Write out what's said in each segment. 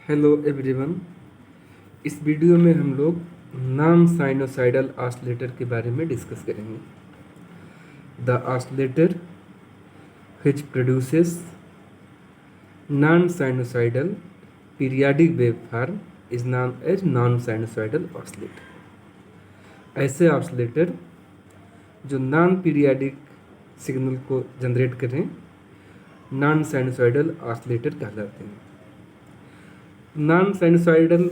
Hello everyone. इस video में हम लोग नॉन साइनोसाइडल ऑसिलेटर के बारे में डिस्कस करेंगे। The oscillator which produces non-sinusoidal periodic waveform is known as non-sinusoidal oscillator। ऐसे ऑसिलेटर जो नॉन पीरियाडिक सिग्नल को जनरेट करें नॉन साइनोसाइडल ऑसिलेटर कहलाते हैं। नॉन साइनोसाइडल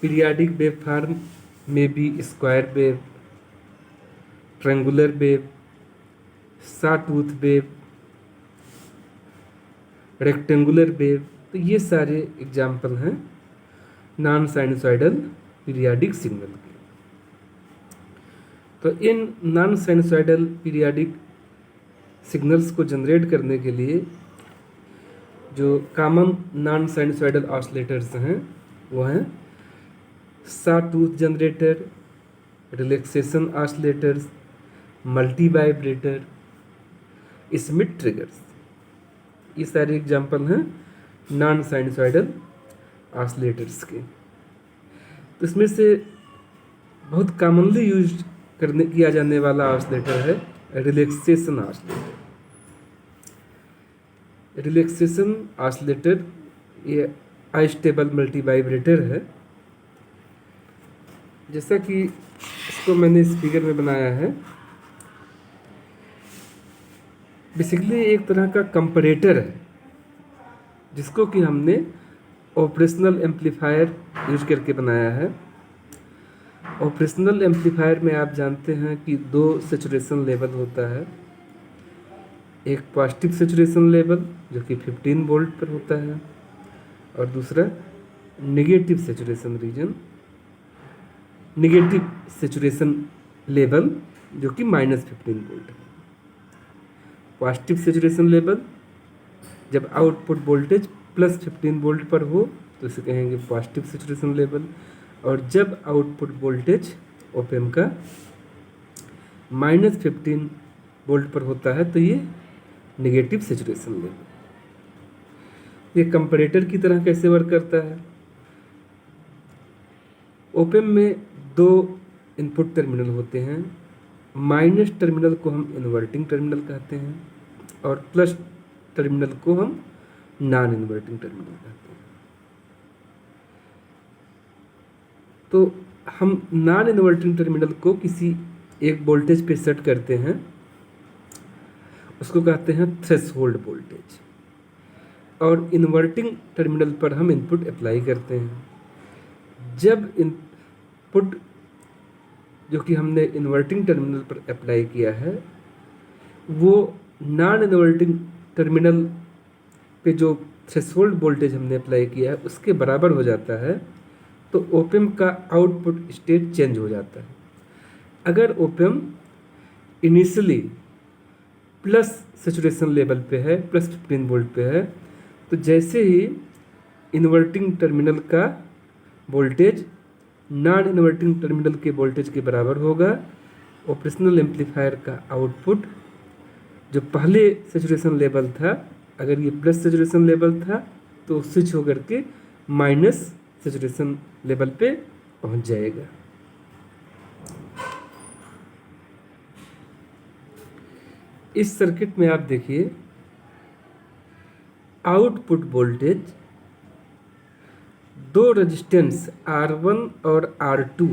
पीरियाडिक वेवफॉर्म में भी square wave, triangular wave, sawtooth wave, rectangular wave, तो ये सारे एग्जाम्पल हैं नॉन साइनोसाइडल पीरियाडिक सिग्नल के। तो in non sinusoidal periodic signals को जनरेट करने के लिए जो कॉमन नॉन साइनोसाइडल ऑसिलेटर्स हैं वो हैं sawtooth generator, relaxation oscillators, multi vibrator, Smith triggers. ये सारे एग्जाम्पल हैं नॉन साइनोसाइडल ऑसिलेटर्स के। तो इसमें से बहुत कॉमनली यूज किया जाने वाला ऑसिलेटर है रिलैक्सेशन ऑसिलेटर। रिलैक्सेशन ऑसिलेटर ये अनस्टेबल मल्टी वाइब्रेटर है। जैसा कि इसको मैंने इस फिगर में बनाया है, बेसिकली एक तरह का कंपैरेटर है जिसको कि हमने ऑपरेशनल एम्पलीफायर यूज करके बनाया है। ऑपरेशनल एम्पलीफायर में आप जानते हैं कि दो सैचुरेशन लेवल होता है, एक पॉजिटिव सैचुरेशन लेवल जो कि 15 वोल्ट पर होता है और दूसरा negative saturation region, negative saturation level जो कि -15 वोल्ट है। पॉजिटिव सैचुरेशन लेवल जब आउटपुट वोल्टेज +15 वोल्ट पर हो तो इसे कहेंगे पॉजिटिव सैचुरेशन लेवल, और जब आउटपुट वोल्टेज ऑप एम्प का -15 वोल्ट पर होता है तो ये नेगेटिव सैचुरेशन लेवल। ये कंपैरेटर की तरह कैसे वर्क करता है? ऑप एम्प में दो इनपुट टर्मिनल होते हैं। माइनस टर्मिनल को हम इन्वर्टिंग टर्मिनल कहते हैं और प्लस टर्मिनल को हम नॉन इन्वर्टिंग टर्मिनल कहते हैं। तो हम नॉन इन्वर्टिंग टर्मिनल को किसी एक वोल्टेज पे सेट करते हैं, उसको कहते हैं थ्रेशोल्ड वोल्टेज, और इन्वर्टिंग टर्मिनल पर हम इनपुट अप्लाई करते हैं। जब इनपुट जो कि हमने इन्वर्टिंग टर्मिनल पर अप्लाई किया है वो नॉन इन्वर्टिंग टर्मिनल पे जो थ्रेशोल्ड वोल्टेज हमने अप्लाई किया है उसके बराबर हो जाता है तो ऑप एम्प का आउटपुट स्टेट चेंज हो जाता है। अगर op amp initially plus saturation level पे है, +15 वोल्ट पे है, तो जैसे ही इन्वर्टिंग टर्मिनल का वोल्टेज नॉन इन्वर्टिंग टर्मिनल के वोल्टेज के बराबर होगा, ऑपरेशनल एम्पलीफायर का आउटपुट जो पहले सैचुरेशन लेवल था, अगर ये प्लस सैचुरेशन लेवल था तो स्विच होकर के माइनस सैचुरेशन लेवल पे पहुंच जाएगा। इस सर्किट में आप देखिए आउटपुट वोल्टेज दो रेजिस्टेंस R1 और R2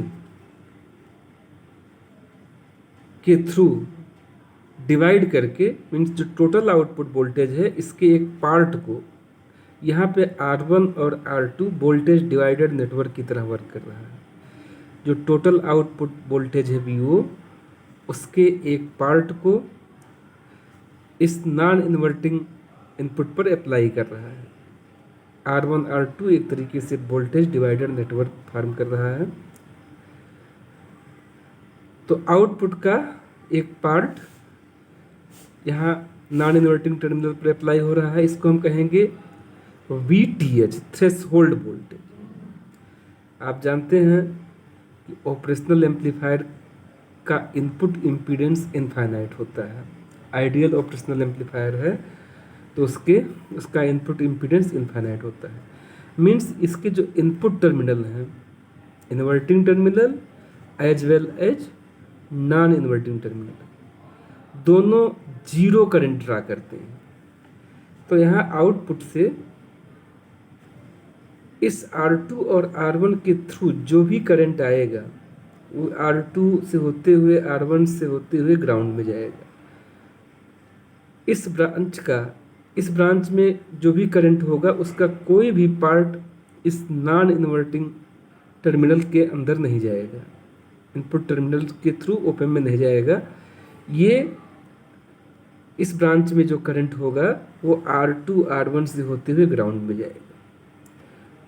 के थ्रू डिवाइड करके, मीन्स जो टोटल आउटपुट वोल्टेज है इसके एक पार्ट को यहाँ पे R1 और R2 वोल्टेज डिवाइडर नेटवर्क की तरह वर्क कर रहा है। जो टोटल आउटपुट वोल्टेज है VO उसके एक पार्ट को इस नॉन इन्वर्टिंग इनपुट पर अप्लाई कर रहा है। R1 R2 एक तरीके से वोल्टेज डिवाइडर नेटवर्क फॉर्म कर रहा है। तो आउटपुट का एक पार्ट यहाँ नॉन इन्वर्टिंग टर्मिनल पर अप्लाई हो रहा है, इसको हम कहेंगे VTH, थ्रेशोल्ड वोल्टेज। आप जानते हैं कि ऑपरेशनल एम्पलीफायर का इनपुट इम्पीडेंस इनफाइनाइट होता है। आइडियल ऑपरेशनल एम्पलीफायर है तो उसका इनपुट इम्पीडेंस इनफाइनाइट होता है। मीन्स इसके जो इनपुट टर्मिनल हैं, inverting terminal as well as non inverting terminal, दोनों जीरो करंट ड्रा करते हैं। तो यहाँ आउटपुट से इस R2 और R1 के थ्रू जो भी करंट आएगा वो R2 से होते हुए R1 से होते हुए ग्राउंड में जाएगा। इस ब्रांच में जो भी करंट होगा उसका कोई भी पार्ट इस नॉन इन्वर्टिंग टर्मिनल के अंदर नहीं जाएगा, इनपुट टर्मिनल के थ्रू ओपन में नहीं जाएगा। ये इस ब्रांच में जो करंट होगा वो R2 R1 से होते हुए ग्राउंड में जाएगा।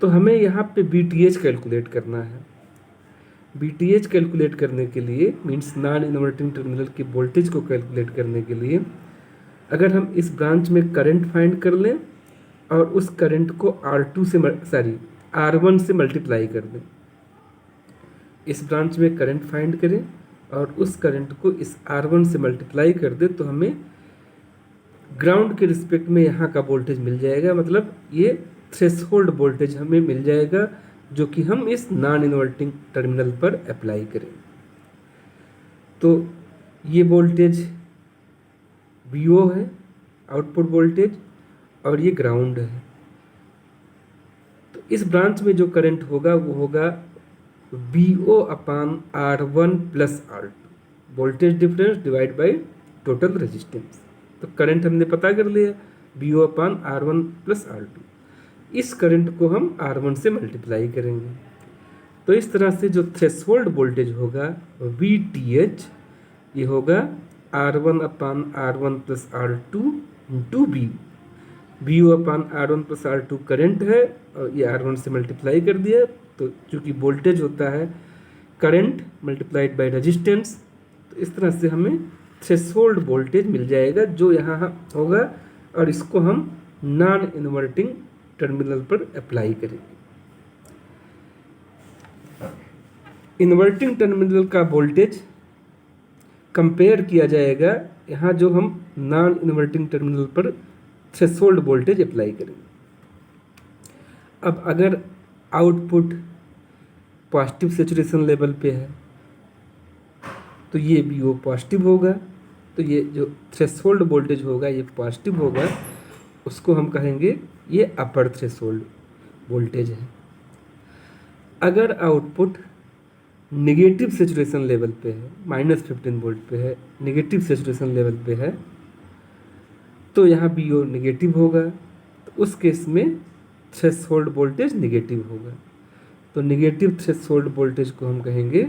तो हमें यहाँ पे BTH कैलकुलेट करना है। BTH कैलकुलेट करने के लिए मीन्स नॉन इन्वर्टिंग टर्मिनल की वोल्टेज को कैलकुलेट करने के लिए अगर हम इस ब्रांच में करंट फाइंड कर लें और उस करंट को R1 से मल्टीप्लाई कर दें, इस ब्रांच में करंट फाइंड करें और उस करंट को इस R1 से मल्टीप्लाई कर दें तो हमें ग्राउंड के रिस्पेक्ट में यहाँ का वोल्टेज मिल जाएगा। मतलब ये थ्रेशोल्ड वोल्टेज हमें मिल जाएगा जो कि हम इस नॉन इन्वर्टिंग टर्मिनल पर अप्लाई करें। तो ये वोल्टेज VO है आउटपुट वोल्टेज और ये ग्राउंड है। तो इस ब्रांच में जो करंट होगा वो होगा VO upon R1 plus R2, voltage difference divide by total resistance. तो करंट हमने पता कर लिया VO अपान R1 प्लस R2। इस करंट को हम R1 से मल्टीप्लाई करेंगे। तो इस तरह से जो थ्रेशोल्ड वोल्टेज होगा VTH ये होगा R1 अपान R1 plus R2 into VO अपान R1 प्लस R2 करंट है और ये R1 से मल्टीप्लाई कर दिया। तो चूँकि वोल्टेज होता है करंट मल्टीप्लाइड बाय रेजिस्टेंस, तो इस तरह से हमें थ्रेशोल्ड वोल्टेज मिल जाएगा जो यहाँ होगा और इसको हम नॉन इन्वर्टिंग टर्मिनल पर अप्लाई करेंगे। इन्वर्टिंग टर्मिनल का वोल्टेज कंपेयर किया जाएगा यहाँ जो हम नॉन इन्वर्टिंग टर्मिनल पर थ्रेशोल्ड वोल्टेज अप्लाई करेंगे। अब अगर आउटपुट पॉजिटिव सैचुरेशन लेवल पे है तो ये VO पॉजिटिव होगा, तो ये जो थ्रेशोल्ड वोल्टेज होगा ये पॉजिटिव होगा, उसको हम कहेंगे ये अपर थ्रेशोल्ड वोल्टेज है। अगर आउटपुट नेगेटिव सैचुरेशन लेवल पे है, -15 वोल्ट पे है, नेगेटिव सैचुरेशन लेवल पे है, तो यहाँ VO नेगेटिव होगा, तो उस केस में थ्रेशोल्ड वोल्टेज नेगेटिव होगा। तो नेगेटिव थ्रेशोल्ड वोल्टेज को हम कहेंगे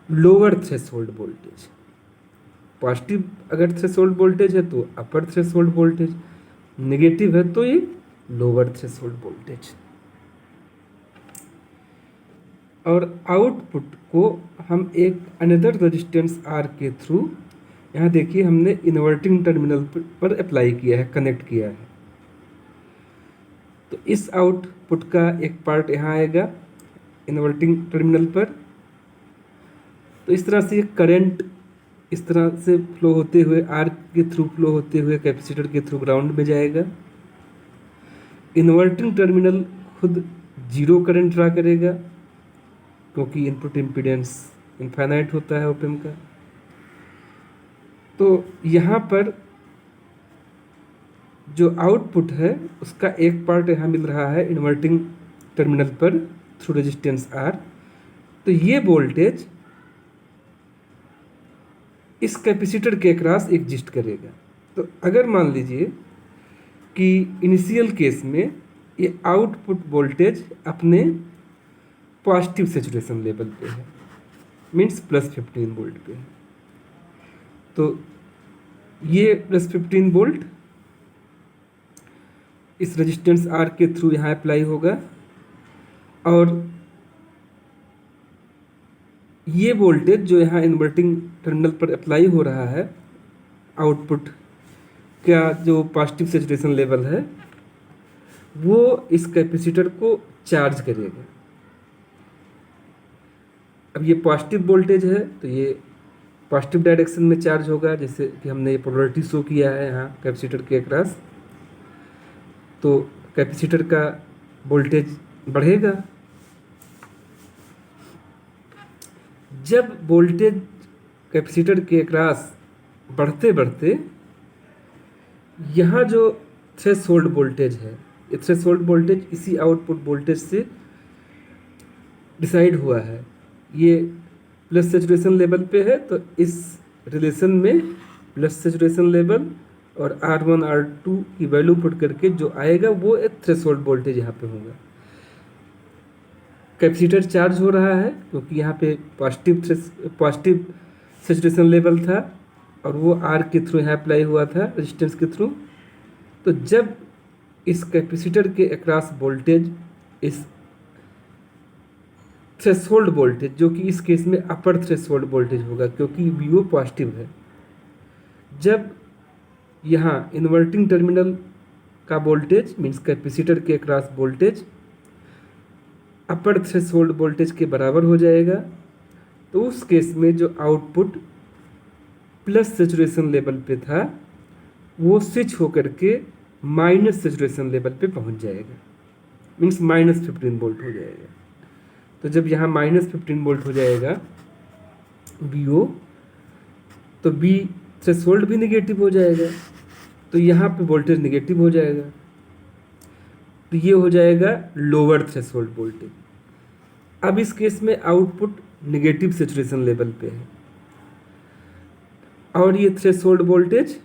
लोअर थ्रेशोल्ड वोल्टेज। पॉजिटिव अगर थ्रेशोल्ड वोल्टेज है तो अपर थ्रेशोल्ड वोल्टेज, नेगेटिव है तो ये लोअर थ्रेशोल्ड वोल्टेज। और आउटपुट को हम एक अनदर रेजिस्टेंस R के थ्रू, यहाँ देखिए हमने इन्वर्टिंग टर्मिनल पर अप्लाई किया है, कनेक्ट किया है। तो इस आउटपुट का एक पार्ट यहाँ आएगा इन्वर्टिंग टर्मिनल पर। तो इस तरह से करंट इस तरह से फ्लो होते हुए R के थ्रू फ्लो होते हुए कैपेसिटर के थ्रू ग्राउंड में जाएगा। इन्वर्टिंग टर्मिनल खुद जीरो करंट ड्रा करेगा क्योंकि इनपुट इम्पीडेंस इनफाइनाइट होता है ओप एम्प का। तो यहाँ पर जो आउटपुट है उसका एक पार्ट यहाँ मिल रहा है इन्वर्टिंग टर्मिनल पर थ्रू रेजिस्टेंस R। तो ये वोल्टेज इस कैपेसिटर के अक्रॉस एग्जिस्ट करेगा। तो अगर मान लीजिए कि इनिशियल केस में ये आउटपुट वोल्टेज अपने पॉजिटिव सैचुरेशन लेवल पे है, मीन्स +15 वोल्ट पे है, तो ये +15 वोल्ट इस रेजिस्टेंस R के थ्रू यहाँ अप्लाई होगा और ये वोल्टेज जो यहाँ इन्वर्टिंग टर्मिनल पर अप्लाई हो रहा है, आउटपुट का जो पॉजिटिव सैचुरेशन लेवल है वो इस कैपेसिटर को चार्ज करेगा। अब ये पॉजिटिव वोल्टेज है तो ये पॉजिटिव डायरेक्शन में चार्ज होगा, जैसे कि हमने ये पोलरिटी शो किया है यहाँ कैपेसिटर के अक्रॉस। तो कैपेसिटर का वोल्टेज बढ़ेगा। जब वोल्टेज कैपेसिटर के अक्रॉस बढ़ते बढ़ते यहाँ जो थ्रेशोल्ड वोल्टेज है, ये थ्रेशोल्ड वोल्टेज इसी आउटपुट वोल्टेज से डिसाइड हुआ है। ये प्लस सेचुरेशन लेवल पे है, तो इस रिलेशन में प्लस सेचुरेशन लेवल और R1 R2 की वैल्यू पुट करके जो आएगा वो एक थ्रेशोल्ड वोल्टेज यहाँ पे होगा। कैपेसिटर चार्ज हो रहा है क्योंकि यहाँ पे पॉजिटिव सेचुरेशन लेवल था और वो R के थ्रू यहाँ अप्लाई हुआ था, रेजिस्टेंस के थ्रू। तो जब इस कैपेसिटर के अक्रॉस वोल्टेज इस थ्रेशोल्ड वोल्टेज, जो कि इस केस में अपर थ्रेशोल्ड वोल्टेज होगा क्योंकि VO पॉजिटिव है, जब यहाँ इन्वर्टिंग टर्मिनल का वोल्टेज मीन्स कैपेसिटर के अक्रॉस वोल्टेज अपर थ्रेशोल्ड वोल्टेज के बराबर हो जाएगा, तो उस केस में जो आउटपुट प्लस सेचुरेशन लेवल पे था वो स्विच होकर के माइनस सेचुरेशन लेवल पे पहुंच जाएगा, मीन्स -15 वोल्ट हो जाएगा। तो जब यहाँ -15 वोल्ट हो जाएगा VO, तो B थ्रेशोल्ड भी निगेटिव हो जाएगा, तो यहाँ पे वोल्टेज निगेटिव हो जाएगा, तो ये हो जाएगा लोअर थ्रेशोल्ड वोल्टेज। अब इस केस में आउटपुट निगेटिव सेचुरेशन लेवल पे है और ये थ्रेशोल्ड वोल्टेज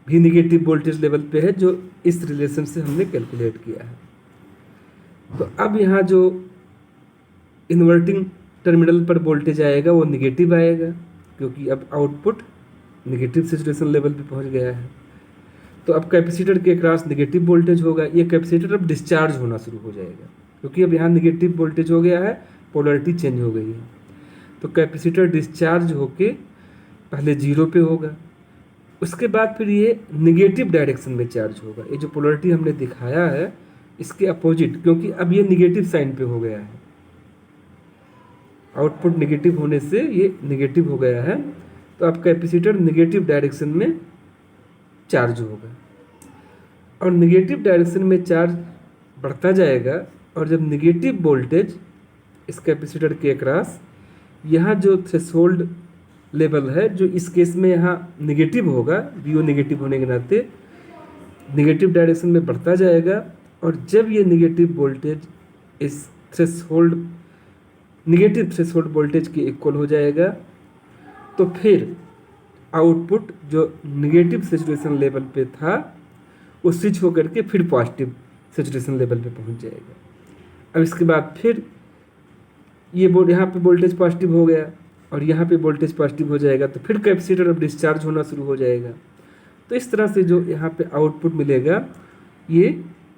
भी निगेटिव वोल्टेज लेवल पे है जो इस रिलेशन से हमने कैलकुलेट किया है। तो अब यहाँ जो इन्वर्टिंग टर्मिनल पर वोल्टेज आएगा वो निगेटिव आएगा क्योंकि अब आउटपुट निगेटिव सेचुरेशन लेवल पे पहुँच गया है। तो अब कैपेसिटर के अक्रॉस निगेटिव वोल्टेज होगा, ये कैपेसिटर अब डिस्चार्ज होना शुरू हो जाएगा क्योंकि अब यहाँ निगेटिव वोल्टेज हो गया है, पोलरिटी चेंज हो गई है। तो कैपेसिटर डिस्चार्ज होके पहले 0 पे होगा, उसके बाद फिर ये निगेटिव डायरेक्शन में चार्ज होगा। ये जो पोलरिटी हमने दिखाया है इसके अपोजिट, क्योंकि अब ये निगेटिव साइन पे हो गया है, आउटपुट निगेटिव होने से ये निगेटिव हो गया है, तो अब कैपेसिटर निगेटिव डायरेक्शन में चार्ज होगा और निगेटिव डायरेक्शन में चार्ज बढ़ता जाएगा। और जब निगेटिव वोल्टेज इस कैपेसिटर के अक्रॉस यहाँ जो थ्रेशोल्ड लेवल है, जो इस केस में यहाँ निगेटिव होगा, VO निगेटिव होने के नाते निगेटिव डायरेक्शन में बढ़ता जाएगा, और जब ये निगेटिव वोल्टेज इस निगेटिव थ्रेशोल्ड वोल्टेज के इक्वल हो जाएगा, तो फिर आउटपुट जो निगेटिव सेचुरेशन लेवल पे था वो स्विच होकर के फिर पॉजिटिव सेचुरेशन लेवल पे पहुंच जाएगा। अब इसके बाद फिर ये यहाँ पे वोल्टेज पॉजिटिव हो गया और यहाँ पे वोल्टेज पॉजिटिव हो जाएगा, तो फिर कैपेसिटर अब डिस्चार्ज होना शुरू हो जाएगा। तो इस तरह से जो यहाँ पे आउटपुट मिलेगा ये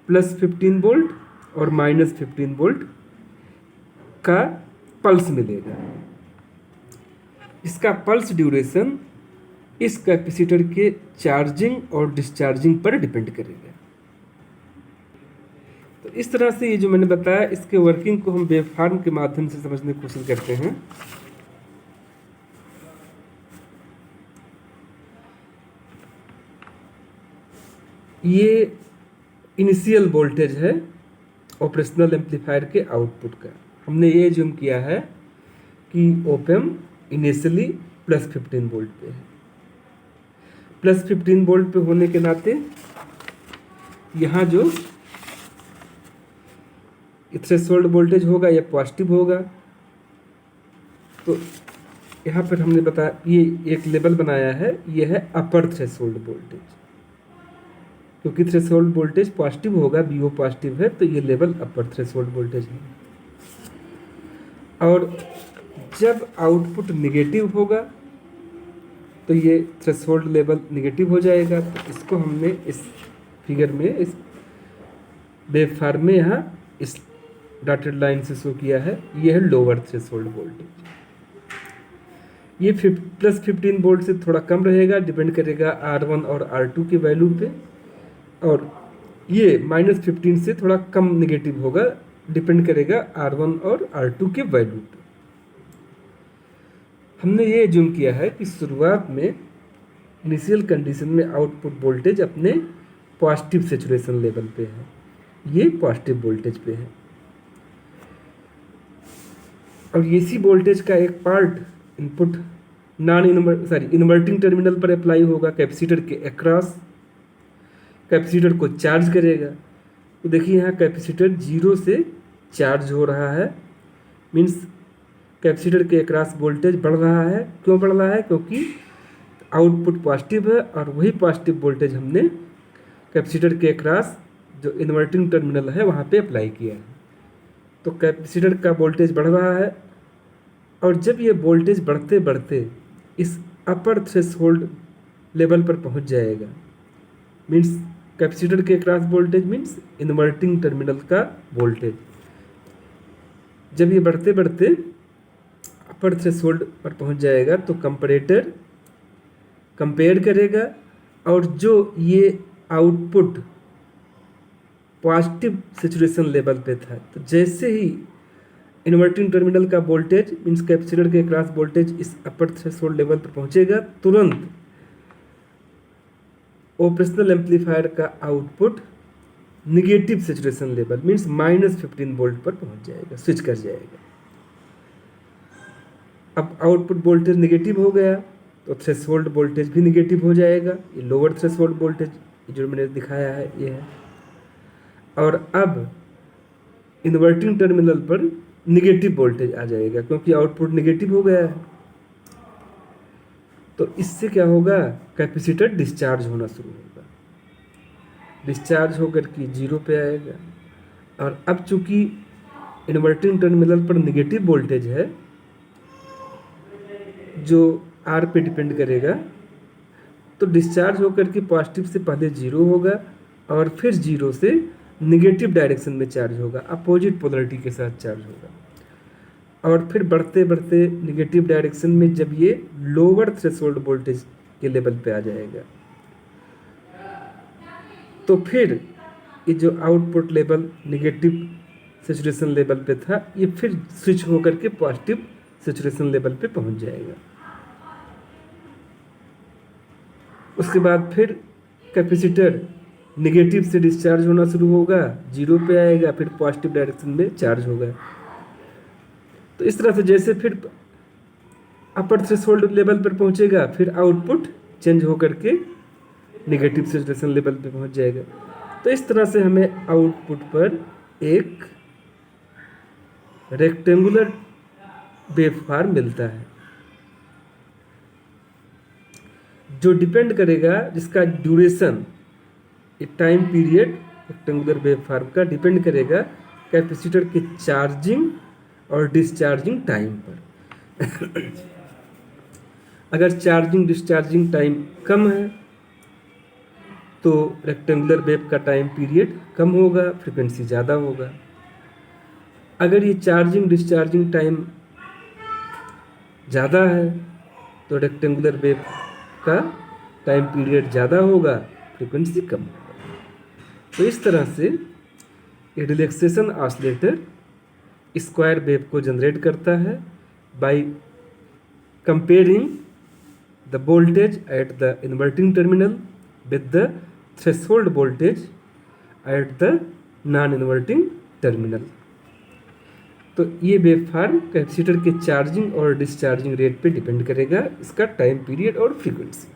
+15 वोल्ट और -15 वोल्ट का पल्स मिलेगा। इसका पल्स ड्यूरेशन इस कैपेसिटर के चार्जिंग और डिस्चार्जिंग पर डिपेंड करेगा। तो इस तरह से ये जो मैंने बताया इसके वर्किंग को हम वेवफॉर्म के माध्यम से समझने की कोशिश करते हैं। ये इनिशियल वोल्टेज है ऑपरेशनल एम्पलीफायर के आउटपुट का। हमने ये ज्यूम किया है कि ऑप-एम्प इनिशियली +15 वोल्ट पे है। +15 वोल्ट पे होने के नाते यहाँ जो थ्रेशोल्ड वोल्टेज होगा यह पॉजिटिव होगा। तो यहाँ पर हमने बताया ये एक लेवल बनाया है, ये है अपर थ्रेशोल्ड वोल्टेज, क्योंकि थ्रेशोल्ड वोल्टेज पॉजिटिव होगा, VO पॉजिटिव है, तो ये लेवल अपर थ्रेशोल्ड वोल्टेज है। और जब आउटपुट निगेटिव होगा तो ये थ्रेशोल्ड लेवल निगेटिव हो जाएगा। तो इसको हमने इस फिगर में, इस वेवफॉर्म में यहाँ इस डॉटेड लाइन से शो किया है। ये है लोअर थ्रेशोल्ड वोल्टेज। ये +15 वोल्ट से थोड़ा कम रहेगा, डिपेंड करेगा R1 और R2 की वैल्यू पे, और ये -15 से थोड़ा कम निगेटिव होगा, डिपेंड करेगा R1 और R2 के वैल्यू पे। हमने ये ज्यूम किया है कि शुरुआत में इनिशियल कंडीशन में आउटपुट वोल्टेज अपने पॉजिटिव सेचुरेशन लेवल पे है, ये पॉजिटिव वोल्टेज पे है। और एसी वोल्टेज का एक पार्ट इनपुट इन्वर्टिंग टर्मिनल पर अप्लाई होगा, कैपेसिटर के अक्रॉस कैपेसिटर को चार्ज करेगा। तो देखिए यहाँ कैपेसिटर 0 से चार्ज हो रहा है, मीन्स कैपेसिटर के अक्रॉस वोल्टेज बढ़ रहा है। क्यों बढ़ रहा है? क्योंकि आउटपुट पॉजिटिव है और वही पॉजिटिव वोल्टेज हमने कैपेसिटर के अक्रॉस जो इन्वर्टिंग टर्मिनल है वहाँ पे अप्लाई किया है। तो कैपेसिटर का वोल्टेज बढ़ रहा है, और जब ये वोल्टेज बढ़ते बढ़ते इस अपर थ्रेशोल्ड लेवल पर पहुँच जाएगा, मीन्स कैपेसिटर के across voltage means inverting terminal का वोल्टेज, जब ये बढ़ते बढ़ते अपर थ्रेशोल्ड पर पहुंच जाएगा तो कंपैरेटर कंपेयर करेगा, और जो ये आउटपुट पॉजिटिव सैचुरेशन लेवल पे था, तो जैसे ही इन्वर्टिंग टर्मिनल का वोल्टेज मीन्स कैपेसिटर के अक्रॉस वोल्टेज इस अपर थ्रेशोल्ड लेवल पर पहुंचेगा, तुरंत ऑपरेशनल एम्पलीफायर का output negative saturation level means -15 volt पर पहुंच जाएगा, स्विच कर जाएगा। अब आउटपुट वोल्टेज निगेटिव हो गया तो थ्रेशोल्ड वोल्टेज भी निगेटिव हो जाएगा। ये लोअर थ्रेशोल्ड वोल्टेज जो मैंने दिखाया है ये है। और अब इन्वर्टिंग टर्मिनल पर निगेटिव वोल्टेज आ जाएगा क्योंकि आउटपुट निगेटिव हो गया है। तो इससे क्या होगा? कैपेसिटर डिस्चार्ज होना शुरू होगा, डिस्चार्ज होकर के 0 पे आएगा। और अब चूंकि इन्वर्टिंग टर्मिनल पर निगेटिव वोल्टेज है जो R पे डिपेंड करेगा, तो डिस्चार्ज होकर के पॉजिटिव से पहले 0 होगा और फिर 0 से निगेटिव डायरेक्शन में चार्ज होगा, अपोजिट पोलरिटी के साथ चार्ज होगा। और फिर बढ़ते बढ़ते निगेटिव डायरेक्शन में जब ये लोअर थ्रेशोल्ड वोल्टेज के लेवल पे आ जाएगा, तो फिर ये जो output level negative saturation level पे था, ये फिर स्विच होकर के पॉजिटिव सैचुरेशन लेवल पे पहुंच जाएगा। उसके बाद फिर कैपेसिटर निगेटिव से डिस्चार्ज होना शुरू होगा, 0 पे आएगा, फिर पॉजिटिव डायरेक्शन में चार्ज होगा। तो इस तरह से जैसे फिर अपर थ्रेशोल्ड लेवल पर पहुंचेगा, फिर आउटपुट चेंज होकर के निगेटिव सैचुरेशन लेवल पे पहुंच जाएगा। तो इस तरह से हमें आउटपुट पर एक रेक्टेंगुलर वेवफॉर्म मिलता है जो डिपेंड करेगा, जिसका duration time period rectangular waveform का डिपेंड करेगा कैपेसिटर के चार्जिंग और डिस्चार्जिंग टाइम पर। अगर चार्जिंग डिस्चार्जिंग टाइम कम है तो रेक्टेंगुलर वेव का टाइम पीरियड कम होगा, फ्रीक्वेंसी ज़्यादा होगा। अगर ये चार्जिंग डिस्चार्जिंग टाइम ज़्यादा है तो रेक्टेंगुलर वेव का टाइम पीरियड ज़्यादा होगा, फ्रीक्वेंसी कम होगा। तो इस तरह से ये रिलैक्सेशन ऑसिलेटर स्क्वायर वेव को जनरेट करता है by comparing the voltage at the inverting terminal with the threshold voltage at the non inverting terminal. तो ये वेवफॉर्म कैपेसिटर के चार्जिंग और डिस्चार्जिंग रेट पे डिपेंड करेगा, इसका टाइम पीरियड और फ्रीक्वेंसी।